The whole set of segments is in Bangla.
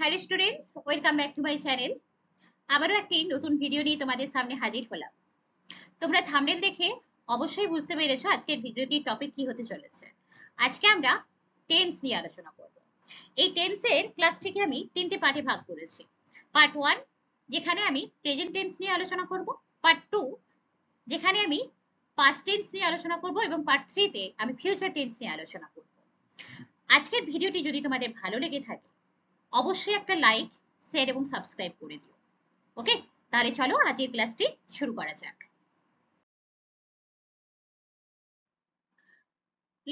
Hello students, welcome back to my channel. আবারও একটি নতুন ভিডিও নিয়ে তোমাদের সামনে হাজির হলাম। তোমরা থাম্বনেল দেখে অবশ্যই বুঝতে পেরেছো আজকের ভিডিওটির টপিক কি হতে চলেছে। আজকে আমরা টেন্স নিয়ে আলোচনা করব। এই টেন্সের ক্লাসটিকে আমি তিনটে পার্টে ভাগ করেছি। পার্ট 1 যেখানে আমি প্রেজেন্ট টেন্স নিয়ে আলোচনা করব, পার্ট 2 যেখানে আমি পাস্ট টেন্স নিয়ে আলোচনা করব এবং পার্ট 3 তে আমি ফিউচার টেন্স নিয়ে আলোচনা করব। আজকের ভিডিওটি যদি তোমাদের ভালো লেগে থাকে অবশ্যই একটা লাইক, শেয়ার এবং সাবস্ক্রাইব করে দিও। ওকে, তাহলে চলো আজকের ক্লাসটি শুরু করা যাক।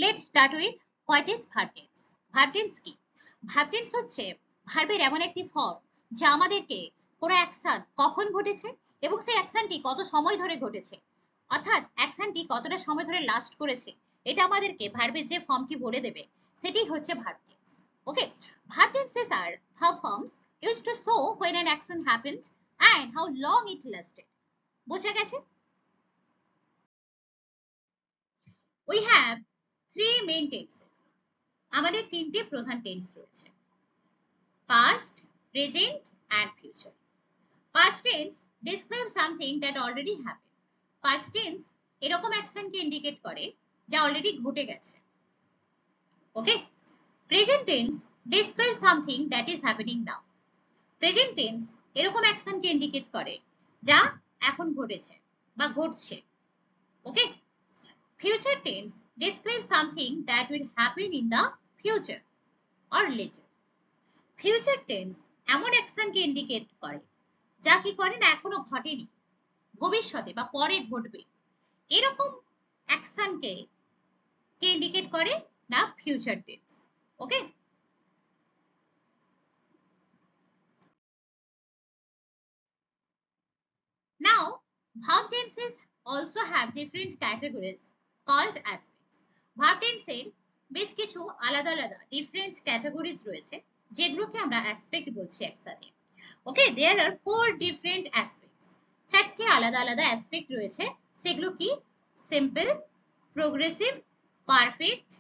Let's start with what is verb tense. Verb tense কি? ভার্ব টেন্স হচ্ছে ভার্বের এমন একটি ফর্ম যা আমাদেরকে কোনো অ্যাকশন কখন ঘটেছে এবং সেই অ্যাকশনটি কত সময় ধরে ঘটেছে, অর্থাৎ অ্যাকশনটি কতটা সময় ধরে লাস্ট করেছে, এটা আমাদেরকে ভার্বের যে ফর্মটি বলে দেবে সেটি হচ্ছে verb tense. Okay, verb tenses are verb forms used to show when an action happened and how long it lasted. বোঝা গেছে? We have three main tenses. আমাদের তিনটি প্রধান টেন্স রয়েছে, past, present and future. Past tense describes something that already happened. Past tense এরকম অ্যাকশনকে ইন্ডিকেট করে যা অলরেডি ঘটে গেছে। Okay, present tense describes something that is happening now. Present tense এরকম অ্যাকশনকে ইন্ডিকেট করে যা এখন ঘটেছে বা ঘটছে। Okay, future tense describe something that will happen in the future or later. Future tense এমন অ্যাকশনকে ইন্ডিকেট করে যা কি করে না এখনো ঘটেনি, ভবিষ্যতে বা পরে ঘটবে, এরকম অ্যাকশনকে ইন্ডিকেট করে না future tense. Okay, now verb tenses also have different categories called aspects. Verb tense এর বেশ কিছু আলাদা আলাদা ডিফারেন্ট ক্যাটাগরিজ রয়েছে যেগুলোকে আমরা অ্যাসপেক্ট বলছি একসাথে। ওকে, দেয়ার আর 4 ডিফারেন্ট অ্যাসপেক্টস। চারটি আলাদা আলাদা অ্যাসপেক্ট রয়েছে, সেগুলো কি? Simple, progressive, perfect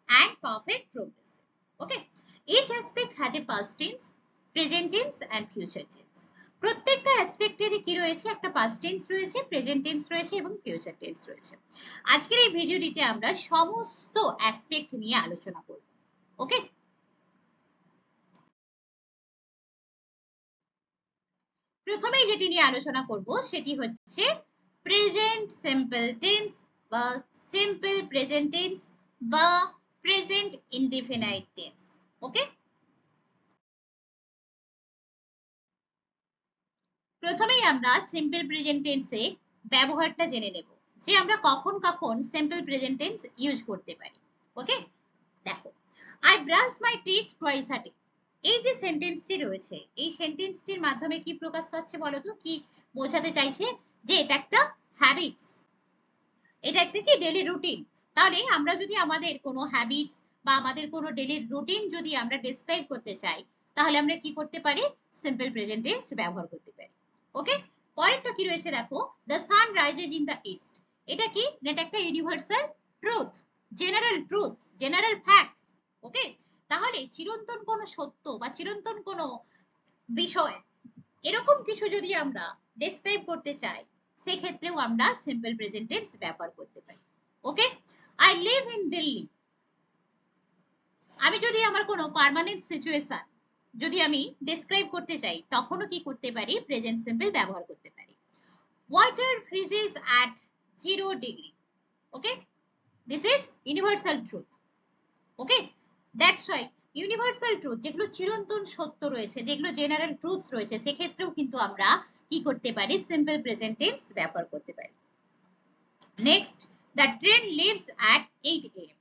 and perfect progressive. Okay, each aspect has a past tense, present tense and future tense. প্রত্যেকটা অ্যাসপেক্টেরই কি রয়েছে? একটা পাস্ট টেন্স রয়েছে, প্রেজেন্ট টেন্স রয়েছে এবং ফিউচার টেন্স রয়েছে। আজকের এই ভিডিওটিতে আমরা সমস্ত অ্যাসপেক্ট নিয়ে আলোচনা করব। ওকে, প্রথমেই যেটি নিয়ে আলোচনা করব সেটি হচ্ছে প্রেজেন্ট সিম্পল টেন্স বা সিম্পল প্রেজেন্ট টেন্স বা প্রেজেন্ট ইনডিফিনাইট টেন্স। ওকে, প্রথমেই আমরা সিম্পল প্রেজেন্ট টেন্সে ব্যবহারটা জেনে নেব যে আমরা কখন কখন সিম্পল প্রেজেন্ট টেন্স ইউজ করতে পারি। ওকে, দেখো, I brush my teeth twice a day. এই যে সেন্টেন্সটি রয়েছে, এই সেন্টেন্সটির মাধ্যমে কি প্রকাশ পাচ্ছে বলো তো? কি বোঝাতে চাইছে? যে এটা একটা হ্যাবিটস, এটা একটা কি ডেইলি রুটিন। তাহলে আমরা যদি আমাদের কোনো হ্যাবিটস বা আমাদের কোনো ডেইলি রুটিন যদি আমরা ডেসক্রাইব করতে চাই, তাহলে আমরা কি করতে পারি? সিম্পল প্রেজেন্ট টেন্স ব্যবহার করতে পারি। ওকে, পরেরটা কি রয়েছে দেখো, the sun rises in the east. এটা কি? এটা একটা universal truth, general truth, general facts. Okay, তাহলে চিরন্তন কোনো সত্য বা চিরন্তন কোনো বিষয় এরকম কিছু যদি আমরা ডেসক্রাইব করতে চাই, সেক্ষেত্রেও আমরা সিম্পল প্রেজেন্ট টেন্স ব্যবহার করতে পারি। ওকে, আই লিভ ইন দিল্লি। আমি যদি আমার কোনো পার্মানেন্ট সিচুয়েশন যদি আমি ডেসক্রাইব করতে চাই, তখনও কি করতে পারি? প্রেজেন্ট সিম্পল ব্যবহার করতে পারি। Water freezes at 0 degree. Okay, this is universal truth. Okay, that's why universal truth যেগুলো চিরন্তন সত্য রয়েছে, যেগুলো জেনারেল ট্রুথস রয়েছে, সেক্ষেত্রেও কিন্তু আমরা কি করতে পারি? সিম্পল প্রেজেন্ট টেন্স ব্যবহার করতে পারি। Next, the train leaves at 8 AM।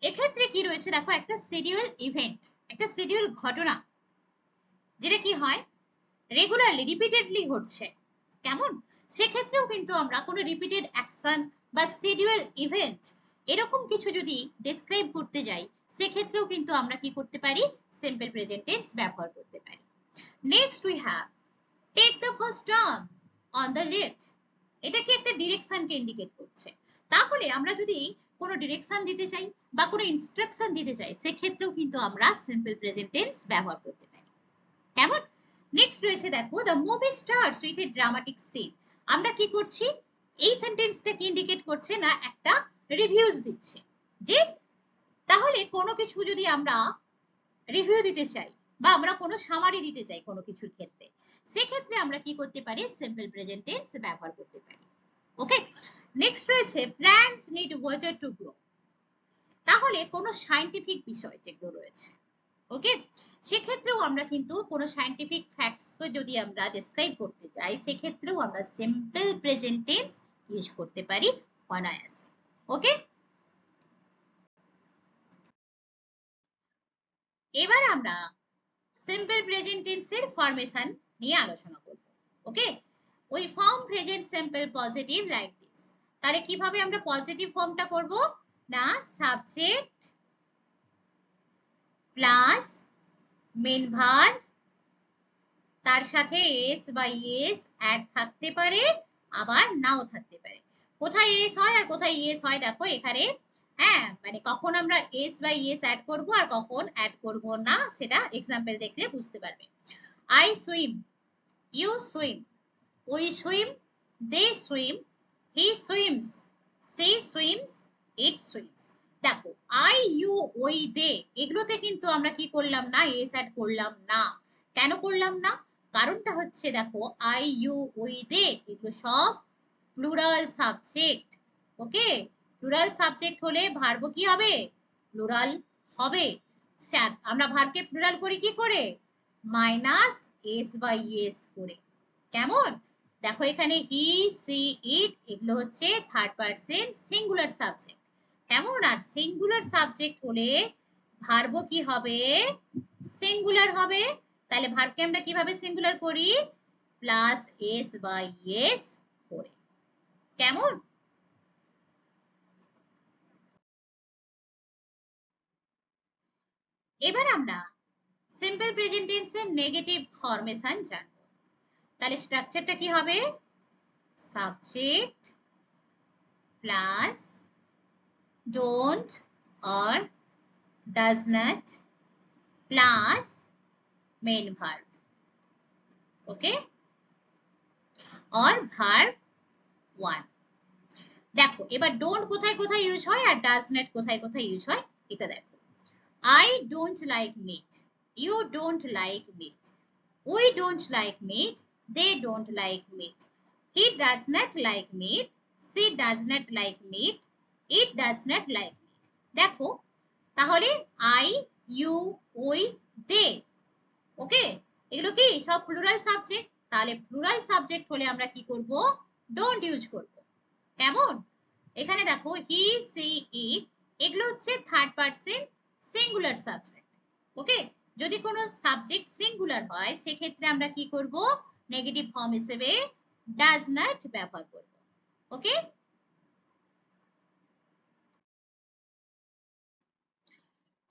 এক্ষেত্রে কি রয়েছে দেখো, একটা শিডিউল ইভেন্ট, একটা শিডিউল ঘটনা, যেটা কি হয় রেগুলারলি রিপিটেডলি ঘটছে। কেমন? সেক্ষেত্রেও কিন্তু আমরা কোনো রিপিটেড অ্যাকশন বা শিডিউল ইভেন্ট এরকম কিছু যদি ডেসক্রাইব করতে যাই, সেক্ষেত্রেও কিন্তু আমরা কি করতে পারি? সিম্পল প্রেজেন্ট টেন্স ব্যবহার করতে পারি। Next we have take the first turn on the left. এটা কি? একটা ডিরেকশনকে ইন্ডিকেট করছে। তাহলে আমরা যদি কোনো ডিরেকশন দিতে চাই বা কোনো ইনস্ট্রাকশন দিতে চাই, সেক্ষেত্রেও কিন্তু আমরা সিম্পল প্রেজেন্ট টেন্স ব্যবহার করতে পারি। কেমন? নেক্সট রয়েছে দেখো, the movie starts with a dramatic scene. আমরা কি করছি, এই সেন্টেন্সটা কি ইন্ডিকেট করছে না একটা রিভিউজ দিচ্ছে, যে তাহলে কোনো কিছু যদি আমরা রিভিউ দিতে চাই বা আমরা কোনো সামারি দিতে চাই কোনো কিছুর ক্ষেত্রে, সেক্ষেত্রে আমরা কি করতে পারি, সিম্পল প্রেজেন্ট টেন্স ব্যবহার করতে পারি। ওকে, নেক্সট রয়েছে plants need water to grow. তাহলে কোনো সায়েন্টিফিক বিষয় যেগুলো রয়েছে, ওকে, সেক্ষেত্রেও আমরা কিন্তু কোনো সায়েন্টিফিক ফ্যাক্টসকে যদি আমরা ডেসক্রাইব করতে চাই, সেক্ষেত্রেও আমরা সিম্পল প্রেজেন্ট টেন্স ইউজ করতে পারি অনায়াসে। ওকে, এবার আমরা সিম্পল প্রেজেন্ট টেন্সের ফরমেশন নিয়ে আলোচনা করব। Okay, we form present simple positive like this. তাহলে কিভাবে আমরা পজিটিভ ফর্মটা করব না, সাবজেক্ট প্লাস মেন ভার্ব, তার সাথে এস বা ইএস অ্যাড থাকতে পারে, আবার নাও থাকতে পারে। কোথায় এস হয় আর কোথায় ইএস হয় দেখো এখানে, হ্যাঁ, মানে কখন আমরা এস বা ইএস অ্যাড করব আর কখন অ্যাড করব না, সেটা এক্সাম্পল দেখলে বুঝতে পারবে। I swim, you swim, we swim, they swim, he swims, she swims, it swims. দেখো আই ইউ ওই দে এগুলোতে কিন্তু আমরা কি করলাম না, এস অ্যাড করলাম না। কেন করলাম না, কারণটা হচ্ছে দেখো আই ইউ ওই দে এগুলো সব প্লুরাল সাবজেক্ট। ওকে, প্লুরাল সাবজেক্ট হলে ভার্ব কি হবে, প্লুরাল হবে। আমরা ভার্বকে প্লুরাল করি কি করে, মাইনাস এস বা ইএস করে। কেমন, দেখো এখানে হি সি ইট এগুলো হচ্ছে থার্ড পারসন সিঙ্গুলার সাবজেক্ট। কেমন, আর সিঙ্গুলার সাবজেক্ট হলে ভার্ব কি হবে, সিঙ্গুলার হবে। তাহলে ভার্বকে আমরা কিভাবে সিঙ্গুলার করি, প্লাস এস বা ইএস করে। কেমন, এবার আমরা সিম্পল প্রেজেন্ট টেন্সের নেগেটিভ ফরমেশন জানবো। তাহলে স্ট্রাকচারটা কি হবে, subject plus don't or does not plus main verb, okay, or verb 1। দেখো এবার don't কোথায় কোথায় ইউজ হয় আর does not কোথায় কোথায় ইউজ হয় এটা দেখো। I don't like meat, you don't like meat, we don't like meat, they don't like meat, he does not like meat, she does not like meat, it does not like meat। দেখো তাহলে আই ইউ উই দে, ওকে, এগুলো কি সব প্লুরাল সাবজেক্ট। তাহলে প্লুরাল সাবজেক্ট হলে আমরা কি করব, ডোন্ট ইউজ করব। কেমন, এখানে দেখো হি সি ইট এগুলো হচ্ছে third person singular subject. Okay, যদি কোনো সাবজেক্ট সিঙ্গুলার হয় সেক্ষেত্রে আমরা কি করব, নেগেটিভ ফর্ম হিসেবে ডাজ নট ব্যবহার করব। ওকে,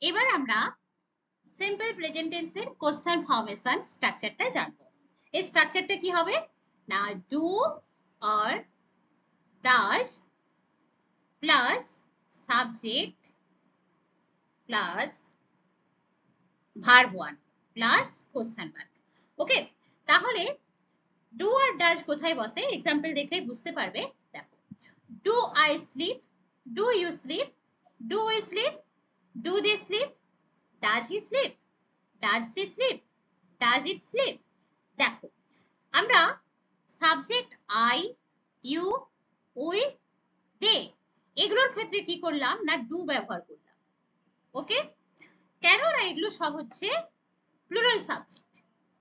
এবার আমরা সিম্পল প্রেজেন্ট টেন্সের কোশ্চেন ফর্মেশন স্ট্রাকচারটা জানবো। এই স্ট্রাকচারটা কি হবে না, do or does plus subject plus verb 1 plus question mark. Okay, তাহলে ডু আর ডাজ কোথায় বসে এক্সাম্পল দেখলে বুঝতে পারবে। দেখো, do I sleep, do you sleep, do we sleep, do they sleep, does he sleep, does she sleep, does it sleep. দেখো আমরা subject I you we they এগুলোর ক্ষেত্রে কি করলাম না, ডু ব্যবহার করলাম। ওকে, কেন না এগুলো সব হচ্ছে প্লুরাল সাবজেক্ট।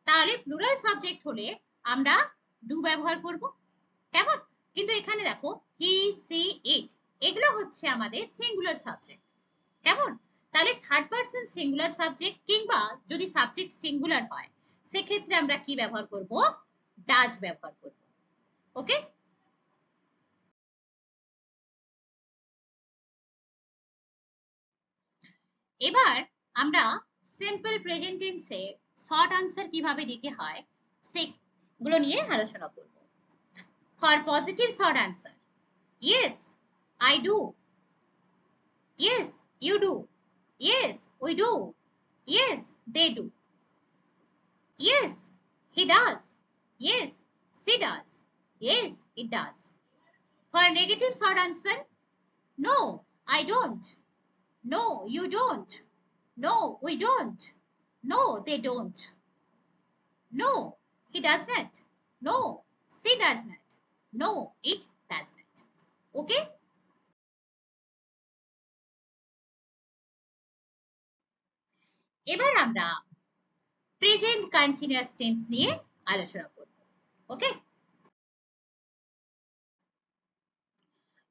তাহলে প্লুরাল সাবজেক্ট হলে আমরা ডু ব্যবহার করব। কেমন, কিন্তু এখানে দেখো হি সি ইট এগুলো হচ্ছে আমাদের সিঙ্গুলার সাবজেক্ট। কেমন, তাহলে থার্ড পারসন সিঙ্গুলার সাবজেক্ট কিংবা যদি সাবজেক্ট সিঙ্গুলার হয় সেক্ষেত্রে আমরা কি ব্যবহার করব, ডাজ ব্যবহার করব। ওকে, এবার আমরা সিম্পল প্রেজেন্ট টেন্সে শর্ট আনসার কিভাবে দিতে হয় সেগুলো নিয়ে আলোচনা করব। For positive short answer, yes I do, yes you do, yes we do, yes they do. Yes, he does. Yes, she does. Yes, it does. For negative short answer, no, I don't. No, you don't. No, we don't. No, they don't. No, he does not. No, she does not. No, it does not. Okay? এবার আমরা প্রেজেন্ট কন্টিনিউয়াস টেন্স নিয়ে আলোচনা করব। ওকে?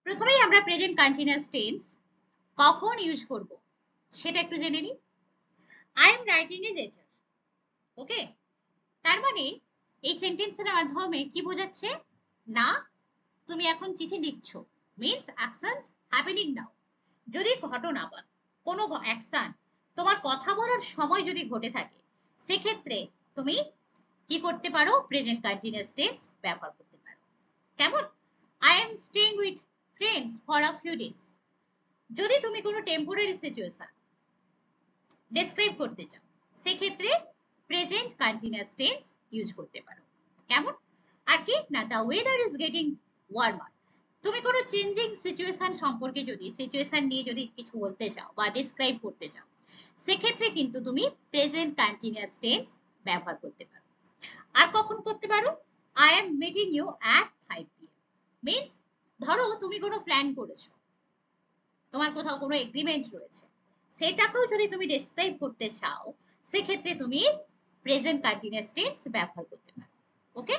প্রথমেই আমরা প্রেজেন্ট কন্টিনিউয়াস টেন্স কখন ইউজ করব সেটা একটু জেনে নিই। I am writing a letter. Okay? তার মানে এই সেন্টেন্সের মাধ্যমে কি বোঝাচ্ছে? না, তুমি এখন চিঠি লিখছো, মিন্স অ্যাকশনস হ্যাপেনিং নাও। যদি ঘটনা বা কোনো অ্যাকশন তোমার কথা বলার সময় যদি ঘটে থাকে, সেক্ষেত্রে তুমি কি করতে পারো? প্রেজেন্ট কন্টিনিউয়াস টেন্স ব্যবহার করতে পারো। কেমন? I am staying with friends for a few days. যদি তুমি কোনো টেম্পোরারি সিচুয়েশন ডেসক্রাইব করতে চাও, সেক্ষেত্রে প্রেজেন্ট কন্টিনিউয়াস টেন্স ইউজ করতে পারো। কেমন? আর কি না, the weather is getting warmer. তুমি কোনো চেঞ্জিং সিচুয়েশন সম্পর্কে যদি সিচুয়েশন নিয়ে যদি কিছু বলতে চাও বা ডেসক্রাইব করতে চাও, সেক্ষেত্রে কিন্তু তুমি প্রেজেন্ট কন্টিনিউয়াস টেন্স ব্যবহার করতে পারো। আর কখন করতে পারো? I am meeting you at 5 PM। Means ধরো তুমি কোনো প্ল্যান করেছো, তোমার কোথাও কোনো এগ্রিমেন্ট রয়েছে, সেটাকেও যদি তুমি ডেসক্রাইব করতে চাও, সেক্ষেত্রে তুমি প্রেজেন্ট কন্টিনিউয়াস টেন্স ব্যবহার করতে পারো। Okay?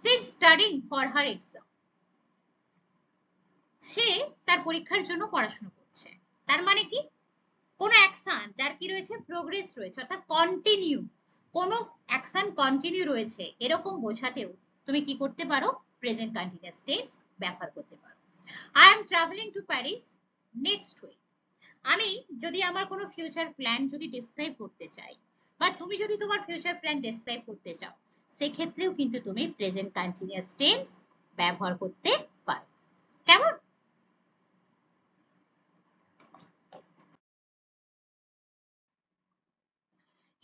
She is studying for her exam. সে তার পরীক্ষার জন্য পড়াশোনা করছে। তার মানে কি? কোন অ্যাকশন যার কি রয়েছে? প্রোগ্রেস রয়েছে, অর্থাৎ কন্টিনিউ। কোন অ্যাকশন কন্টিনিউ রয়েছে এরকম বোঝাতেও তুমি কি করতে পারো? প্রেজেন্ট কন্টিনিউয়াস টেন্স ব্যবহার করতে পারো। I am travelling to Paris next week. আমি যদি আমার কোনো ফিউচার প্ল্যান যদি ডেসক্রাইব করতে চাই, বা তুমি যদি তোমার ফিউচার প্ল্যান ডেসক্রাইব করতে চাও, সেক্ষেত্রেও কিন্তু তুমি প্রেজেন্ট কন্টিনিউয়াস টেন্স ব্যবহার করতে পারো। কেমন?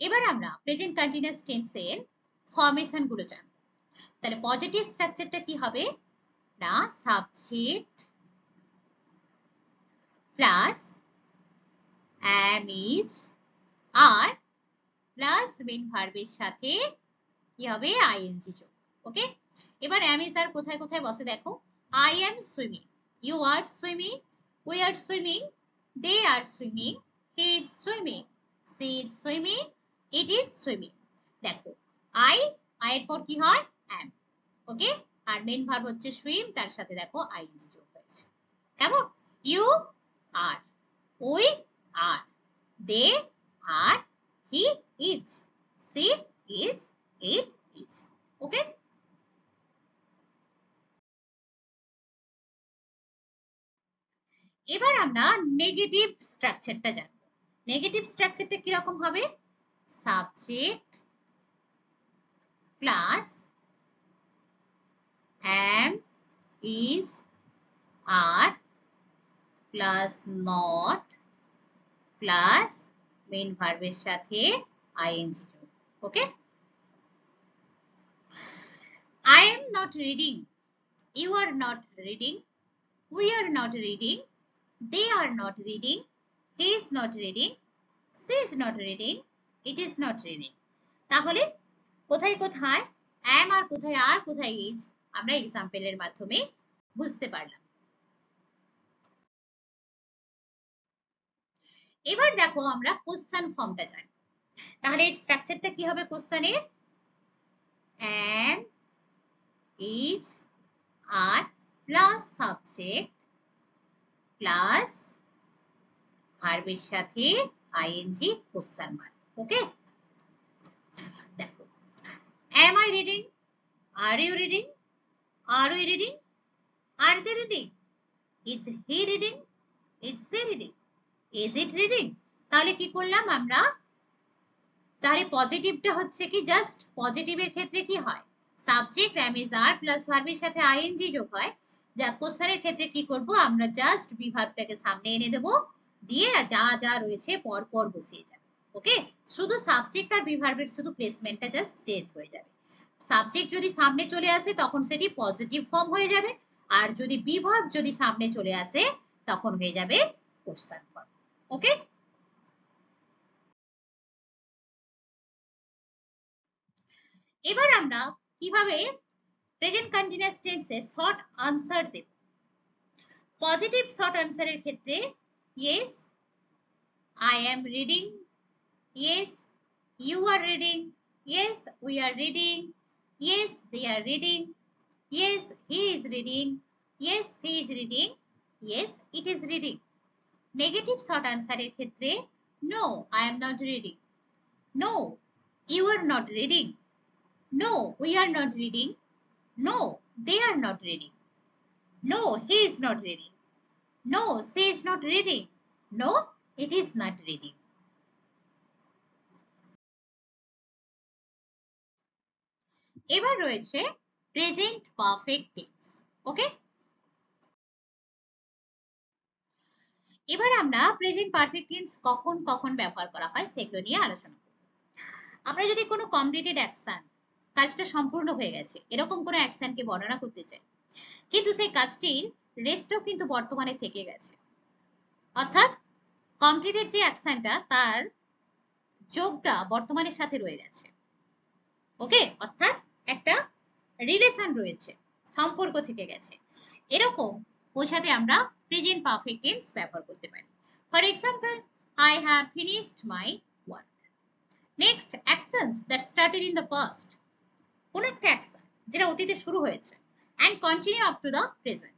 এবার আমরা প্রেজেন্ট কন্টিনিউয়াস টেন্সের ফরমেশন গুলো জানব। তাহলে পজিটিভ স্ট্রাকচারটা কি হবে? না, সাবজেক্ট প্লাস am is আর প্লাস মেইন ভার্বের সাথে কি হবে? ing যোগ। ওকে? এবার am is আর কোথায় কোথায় বসে দেখো। I am swimming, you are swimming, we are swimming, they are swimming, he is swimming, she is swimming, it is swimming। দেখো I এর পর কি হয়? am। ওকে? আর মেইন ভার্ব হচ্ছে swim, তার সাথে দেখো ing যোগ হয়েছে। কেমন? you are, we are, they are, he is, she is, it is। ওকে? এবার আমরা নেগেটিভ স্ট্রাকচারটা জানব। নেগেটিভ স্ট্রাকচারটা কি রকম হবে? Subject plus am is are plus not plus main ভার্বের সাথে ing যোগ। ওকে? I am not reading, you are not reading, we are not reading, they are not reading, he is not reading, she is not reading, it is not reading। তাহলে কোথায় কোথায় am আর কোথায় are কোথায় is আমরা এক্সাম্পলের মাধ্যমে বুঝতে পারলাম। এবার দেখো আমরা কোশ্চেন ফর্মটা জানি। তাহলে এর স্ট্রাকচারটা কি হবে কোশ্চেনের? am is are plus subject plus ভার্বের সাথে ing কোশ্চেন মার্ক। ওকে? দেখো am I reading, are you reading, are we reading, are they reading, is he reading, is she reading, is it reading। তাহলে কি করলাম আমরা? তাহলে পজিটিভটা হচ্ছে কি, জাস্ট পজিটিভের ক্ষেত্রে কি হয়? Subject am is are plus ভার্বের সাথে ing যোগ হয়। যা কোশ্চেনের ক্ষেত্রে কি করব? আমরা জাস্ট বি ভার্বটাকে সামনে এনে দেব, দিয়ে যা যা রয়েছে পর পর বসিয়ে যাব। ওকে, শুধু সাবজেক্ট আর বি ভার্বের শুধু প্লেসমেন্টটা জাস্ট চেঞ্জ হয়ে যাবে। সাবজেক্ট যদি সামনে চলে আসে তখন সেটি পজিটিভ ফর্ম হয়ে যাবে, আর যদি বি ভার্ব যদি সামনে চলে আসে তখন হয়ে যাবে কোশ্চেন ফর্ম। ওকে, এবার আমরা কিভাবে প্রেজেন্ট কন্টিনিউয়াস টেন্সে শর্ট আনসার দেব। পজিটিভ শর্ট আনসারের ক্ষেত্রে yes, I am reading, yes, you are reading, yes, we are reading, yes, they are reading, yes, he is reading, yes, she is reading, yes, it is reading. Negative short আনসারের ক্ষেত্রে no, I am not reading, no, you are not reading, no, we are not reading, no, they are not reading, no, he is not reading, no, she is not reading, no, it is not reading. এবার রয়েছে প্রেজেন্ট পারফেক্ট টেন্স। ওকে, এবার আমরা প্রেজেন্ট পারফেক্ট টেন্স কখন কখন ব্যবহার করা হয় সেগুলো নিয়ে আলোচনা করব। আমরা যদি কোনো কমপ্লিটেড অ্যাকশন, কাজটা সম্পূর্ণ হয়ে গেছে এরকম কোনো অ্যাকশনকে বর্ণনা করতে চাই, কিন্তু সেই কাজটির রেস্টও কিন্তু বর্তমানে থেকে গেছে, অর্থাৎ কমপ্লিটেড যে অ্যাকশনটা তার যোগটা বর্তমানের সাথে রয়ে গেছে। ওকে, অর্থাৎ একটা রিলেশন রয়েছে, সম্পর্ক থেকে গেছে, এরকম বোঝাতে আমরা প্রেজেন্ট পারফেক্ট টেন্স ব্যবহার করতে পারি। For example, I have finished my work. Next, actions that started in the past, কোন একটা অ্যাকশন যেটা অতীতে শুরু হয়েছে and continue up to the present,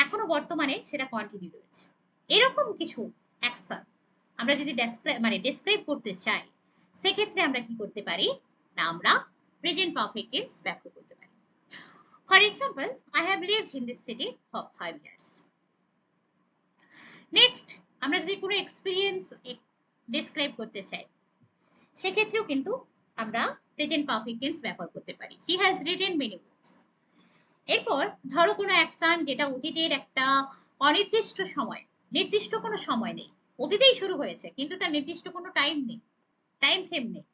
এখনো বর্তমানে সেটা কন্টিনিউ রয়েছে, এরকম কিছু অ্যাকশন আমরা যদি ডেসক্রাইব করতে চাই সেক্ষেত্রে আমরা কি করতে পারি না, আমরা প্রেজেন্ট পারফেক্ট টেন্স ব্যবহার করতে পারি। For example, I have lived in this city for 5 years। Next, আমরা যদি কোনো এক্সপেরিয়েন্স ডেসক্রাইব করতে চাই সেক্ষেত্রেও কিন্তু আমরা প্রেজেন্ট পারফেক্ট টেন্স ব্যবহার করতে পারি। He has written many books. এরপর ধরো কোনো অ্যাকশন যেটা অতীতের একটা অনির্দিষ্ট সময়, নির্দিষ্ট কোনো সময় নেই, অতীতেই শুরু হয়েছে কিন্তু তার নির্দিষ্ট কোনো টাইম নেই, টাইম ফ্রেম নেই,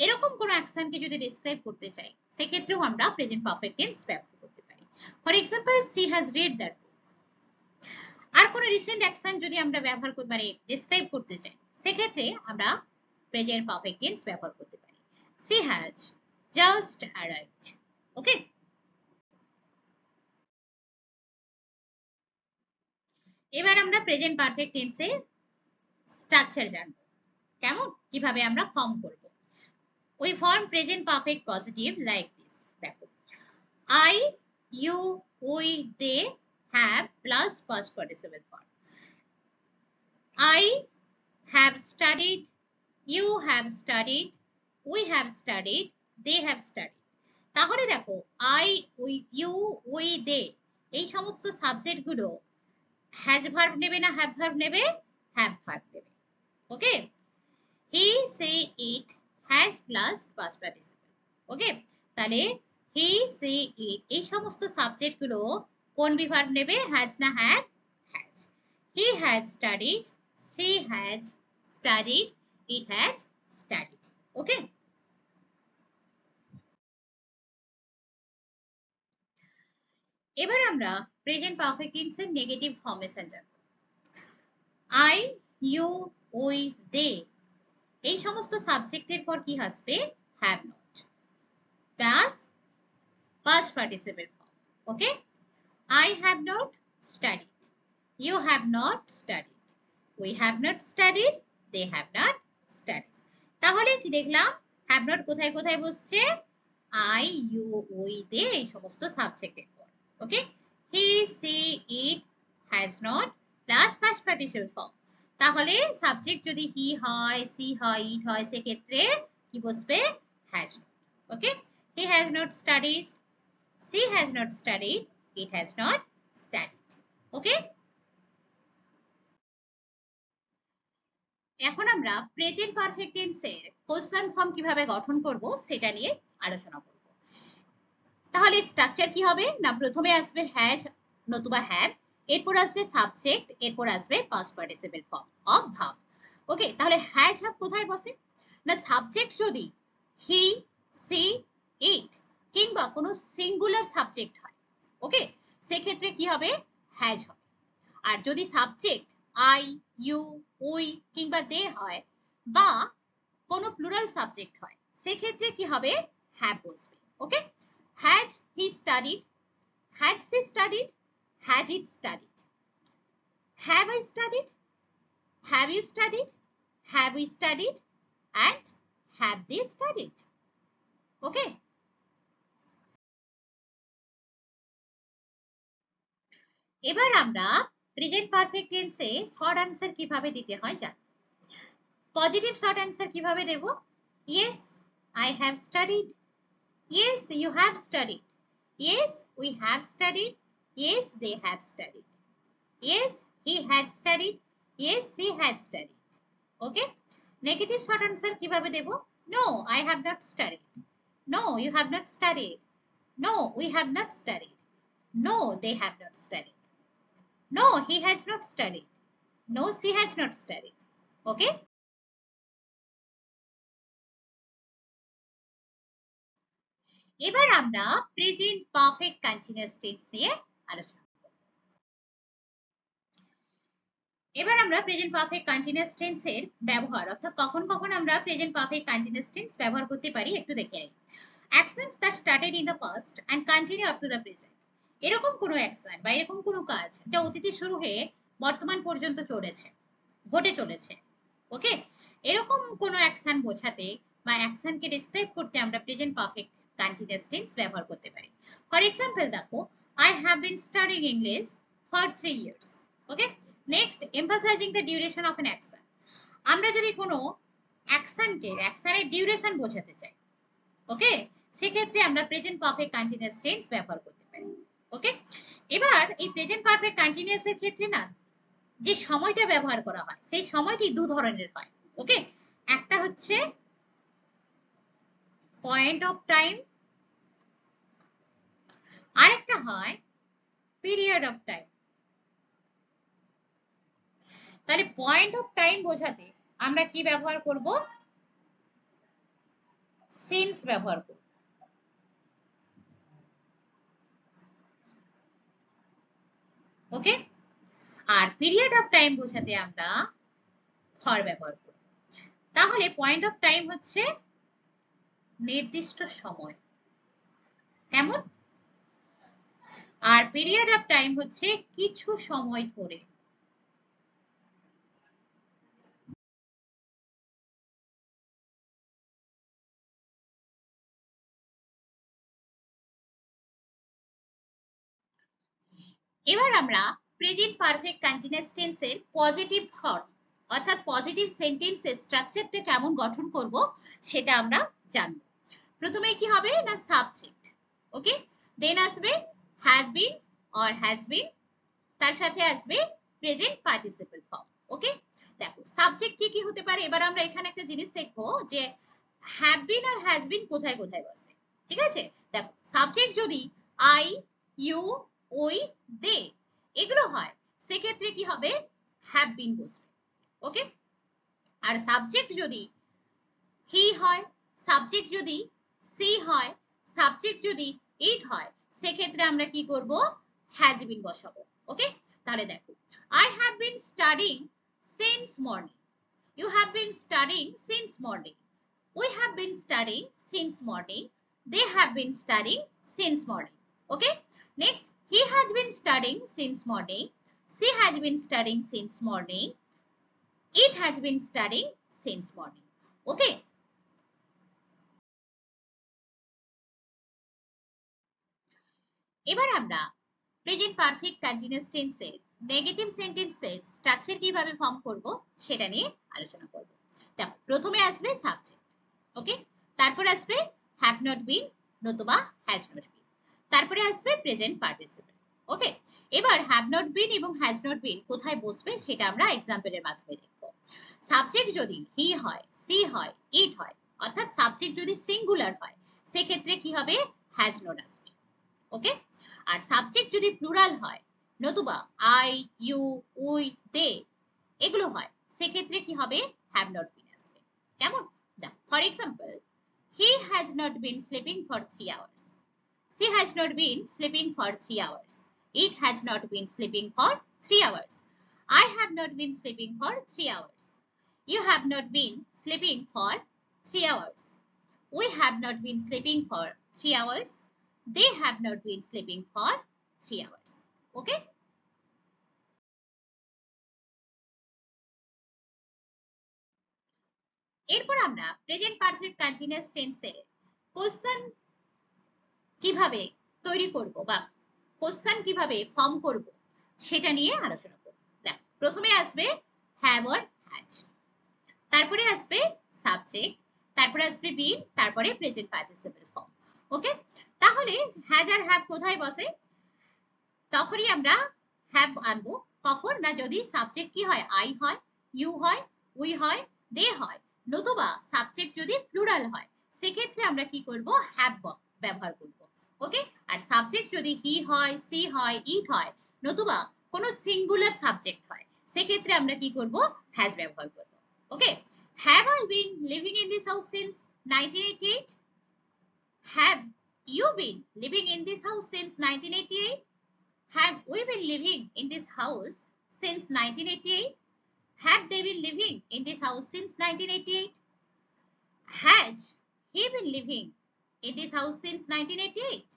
এরকম কোনো অ্যাকশনকে যদি ডেসক্রাইব করতে চাই সেক্ষেত্রেও আমরা প্রেজেন্ট পারফেক্ট টেন্স ব্যবহার করতে পারি। For example, she has read that book. আর কোনো রিসেন্ট অ্যাকশন যদি আমরা ব্যবহার ডেসক্রাইব করতে চাই সেক্ষেত্রে আমরা প্রেজেন্ট পারফেক্ট টেন্স ব্যবহার করতে পারি। She has just arrived. Okay, এবার আমরা প্রেজেন্ট পারফেক্ট টেন্সের স্ট্রাকচার জানব, কেমন কিভাবে আমরা ফর্ম করব। We form present perfect positive like this. দেখো, I, you, we, they, have plus past participle form. I have studied, you have studied, we have studied, they have studied. তাহলে দেখো, I, we, you, we, they এই সমস্ত সাবজেক্ট গুলো হ্যাজ ভার্ব নেবে না হ্যাভ ভার্ব নেবে? হ্যাভ ভার্ব নেবে। ওকে, he, she, it has plus past participle। ওকে, তাহলে he, she, it এই সমস্ত সাবজেক্ট গুলো কোন বিভাগ নেবে? হ্যাজ না have? Has. he had studied, she has studied, it has studied। ওকে, এবার আমরা প্রেজেন্ট পারফেক্ট টেন্সের নেগেটিভ ফর্মেশন জানব। I, you, we, they এই সমস্ত সাবজেক্টের পর কি আসবে? Have not plus past participle form। Okay, I have not studied, you have not studied, we have not studied, they have not studied। তাহলে কি দেখলাম? have not কোথায় কোথায় বসছে? I, you, we, they এই সমস্ত সাবজেক্টের পর। ওকে, he, she, it has not plus past participle form। তাহলে সাবজেক্ট যদি হি হয়, সি হয়, ইট হয় সেক্ষেত্রে কি বসবে? Has not. Okay, he has not studied, she has not studied, it has not studied। ওকে, এখন আমরা প্রেজেন্ট পারফেক্ট টেন্সের কোশ্চেন ফর্ম কিভাবে গঠন করব সেটা নিয়ে আলোচনা করব। তাহলে স্ট্রাকচার কি হবে না, প্রথমে আসবে হ্যাজ নতুবা হ্যাভ, এরপর আসবে সাবজেক্ট, এরপর আসবে past participle form of verb. Okay, তাহলে হ্যাজ হ্যাভ কোথায় বসে? না সাবজেক্ট যদি হি, সি, ইট কিংবা কোনো সিঙ্গুলার সাবজেক্ট হয়, ওকে, সেক্ষেত্রে কি হবে? হ্যাজ হবে। আর যদি সাবজেক্ট আই, ইউ, উই কিংবা দে হয় বা কোনো প্লুরাল সাবজেক্ট হয়, সেক্ষেত্রে কি হবে? হ্যাভ বসবে। Okay, has he studied, has she studied, has it studied, have I studied, have you studied, have we studied and have they studied? Okay, এবার আমরা প্রেজেন্ট পারফেক্ট টেন্সে শর্ট অ্যানসার কিভাবে দিতে হয় জান। পজিটিভ শর্ট অ্যানসার কিভাবে দেব? yes I have studied, yes you have studied, yes we have studied, yes they have studied, yes he had studied, yes she had studied. Okay, negative short answer কিভাবে দেব? no I have not studied, no you have not studied, no we have not studied, no they have not studied, no he has not studied, no she has not studied. Okay, এবার আমরা প্রেজেন্ট পারফেক্ট কন্টিনিউয়াস টেন্স নিয়ে আলোচনা করব। এবার আমরা প্রেজেন্ট পারফেক্ট কন্টিনিউয়াস টেন্সের ব্যবহার অর্থাৎ কখন কখন আমরা প্রেজেন্ট পারফেক্ট কন্টিনিউয়াস টেন্স ব্যবহার করতে পারি একটু দেখে নিই। actions that started in the past and continue up to the present, এরকম কোনো অ্যাকশন বা এরকম কোনো কাজ যা অতীতে শুরু হয়ে বর্তমান পর্যন্ত চলেছে, ঘটে চলেছে। ওকে, এরকম কোনো অ্যাকশন বোঝাতে বা অ্যাকশনকে ডেসক্রাইব করতে আমরা প্রেজেন্ট পারফেক্ট কন্টিনিউয়াস টেন্স ব্যবহার করতে পারি। ফর এক্সাম্পল দেখো, I have been studying English for 3 years. Okay, next emphasizing the duration of an action, আমরা যদি কোনো অ্যাকশনের ডিউরেশন বোঝাতে চাই, ওকে, সেক্ষেত্রে আমরা প্রেজেন্ট পারফেক্ট কন্টিনিউয়াস টেন্স ব্যবহার করতে পারি। ওকে, এবার এই প্রেজেন্ট পারফেক্ট কন্টিনিউয়াস এর ক্ষেত্রে না যে সময়টা ব্যবহার করা হয় সেই সময়টি দু ধরনের হয়। ওকে, একটা হচ্ছে পয়েন্ট অফ টাইম, আরেকটা হয় পিরিয়ড অফ টাইম। তাহলে পয়েন্ট অফ টাইম বোঝাতে আমরা কি ব্যবহার করব? সিন্স ব্যবহার করব। ওকে, আর পিরিয়ড অফ টাইম বোঝাতে আমরা ফর ব্যবহার করব। তাহলে পয়েন্ট অফ টাইম হচ্ছে নির্দিষ্ট সময়, কেমন? আর পিরিয়ড অফ টাইম হচ্ছে কিছু সময় ধরে। এবার আমরা প্রেজেন্ট পারফেক্ট কন্টিনিউয়াস টেন্সের পজিটিভ ফর্ম অর্থাৎ পজিটিভ সেন্টেন্সের স্ট্রাকচারটা কেমন গঠন করব সেটা আমরা জানব। প্রথমে কি হবে না সাবজেক্ট, ওকে, দেন আসবে has been or has been, তার সাথে আসবে প্রেজেন্ট পার্টিসিপল ফর্ম। ওকে, দেখো সাবজেক্ট কি কি হতে পারে। এবার আমরা এখানে একটা জিনিস দেখবো যে have been R has been কোথায় কোথায় বসে। ঠিক আছে, দেখো সাবজেক্ট যদি আই, ইউ, উই, দে এগুলো হয় সেক্ষেত্রে কি হবে? হ্যাভ বিন বসবে। ওকে, আর সাবজেক্ট যদি হি হয়, সাবজেক্ট যদি সি হয়, সাবজেক্ট যদি ইট হয়, সেক্ষেত্রে আমরা কি করব? হ্যাজ বিন বসাবো। ওকে, তাহলে দেখো I have been studying since morning, you have been studying since morning, we have been studying since morning, they have been studying since morning. Okay, next he has been studying since morning, she has been studying since morning, it has been studying since morning. Okay, এবার আমরা প্রেজেন্ট পারফেক্ট কন্টিনিউয়াস টেন্সের নেগেটিভ সেন্টেন্সের স্ট্রাকচার কিভাবে ফর্ম করব সেটা নিয়ে আলোচনা করব। দেখো প্রথমে আসবে সাবজেক্ট, ওকে, তারপর আসবে হ্যাভ নট বিন নতুবা হ্যাজ নট বিন, তারপরে আসবে প্রেজেন্ট পার্টিসিপল। ওকে, এবার হ্যাভ নট বিন এবং হ্যাজ নট বিন কোথায় বসবে সেটা আমরা এক্সাম্পলের মাধ্যমে দেখব। সাবজেক্ট যদি হি হয়, সি হয়, ইট হয়, অর্থাৎ সাবজেক্ট যদি সিঙ্গুলার হয় সেক্ষেত্রে কি হবে? হ্যাজ নট আসবে। ওকে, আর সাবজেক্ট যদি প্লুরাল হয় নতুবা আই, ইউ, উই, দে এগুলো হয় সেক্ষেত্রে কি হবে? have not been আসবে। কেমন? For example, he has not been sleeping for 3 hours. She has not been sleeping for 3 hours. It has not been sleeping for 3 hours. I have not been sleeping for 3 hours. You have not been sleeping for 3 hours. We have not been sleeping for 3 hours. They have not been sleeping for 3 hours. Okay? এরপর আমরা প্রেজেন্ট পারফেক্ট কন্টিনিউয়াস টেন্সে কোশ্চেন কিভাবে তৈরি করব বা কোশ্চেন কিভাবে ফর্ম করব সেটা নিয়ে আলোচনা করব। প্রথমে আসবে হ্যাভ অর হ্যাজ, তারপরে আসবে সাবজেক্ট, তারপরে আসবে বিন, তারপরে প্রেজেন্ট পার্টিসিপল ফর্ম। ওকে, তাহলে হ্যাজ আর হ্যাভ কোথায় বসে? তখনই আমরা হ্যাভ আনবো। কখন? না যদি সাবজেক্ট কি হয়, আই হয়, ইউ হয়, উই হয়, দে হয়, নতুবা সাবজেক্ট যদি প্লুরাল হয় সেক্ষেত্রে আমরা কি করব, হ্যাভ ব্যবহার করব। ওকে, আর সাবজেক্ট যদি হি হয়, সি হয়, ইট হয়, নতুবা কোনো সিঙ্গুলার সাবজেক্ট হয় সেক্ষেত্রে আমরা কি করব, হ্যাজ ব্যবহার করব। Okay, have I been living in this house since 1988? Have you been living in this house since 1988? Have we been living in this house since 1988? Have they been living in this house since 1988? Has he been living in this house since 1988?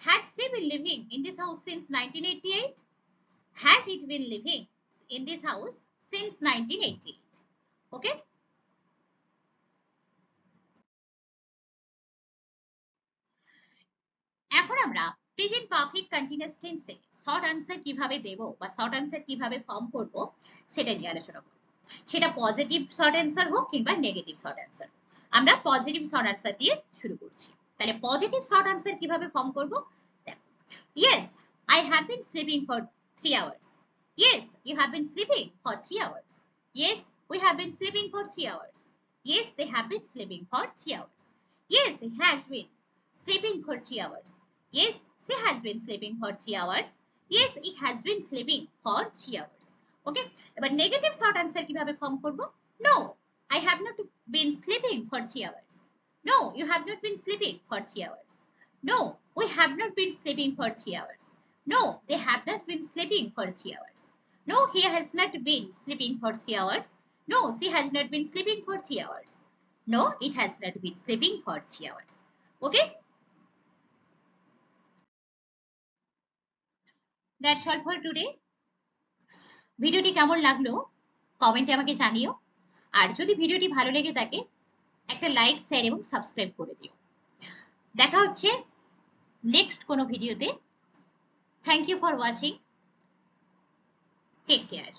Had she been living in this house since 1988? Has it been living in this house since 1988? Okay? এখন আমরা প্রেজেন্ট পারফেক্ট কন্টিনিউয়াস টেন্সে শর্ট আনসার কিভাবে দেব বা শর্ট আনসার কিভাবে ফর্ম করব সেটা নিয়ে আলোচনা করব। সেটা পজিটিভ শর্ট আনসার হোক কিংবা নেগেটিভ শর্ট আনসার। আমরা পজিটিভ শর্ট আনসার দিয়ে শুরু করছি। তাহলে পজিটিভ শর্ট আনসার কিভাবে ফর্ম করব? দেখো, yes I have been sleeping for 3 hours. Yes you have been sleeping for 3 hours. Yes we have been sleeping for 3 hours. Yes they have been sleeping for 3 hours. Yes he has been sleeping for 3 hours. Yes, she has been sleeping for 3 hours. Yes, it has been sleeping for 3 hours. Okay, এবার নেগেটিভ শর্ট আনসার কিভাবে ফর্ম করব? No, I have not been sleeping for 3 hours. No, you have not been sleeping for 3 hours. No, we have not been sleeping for 3 hours. No, they have not been sleeping for 3 hours. No, he has not been sleeping for 3 hours. No, she has not been sleeping for 3 hours. No, it has not been sleeping for 3 hours. Okay? That's all for today. ভিডিওটি কেমন লাগলো কমেন্টে আমাকে জানিও, আর যদি ভিডিওটি ভালো লেগে থাকে একটা লাইক, শেয়ার এবং সাবস্ক্রাইব করে দিও। দেখা হচ্ছে নেক্সট কোনো ভিডিওতে। Thank you for watching. Take care.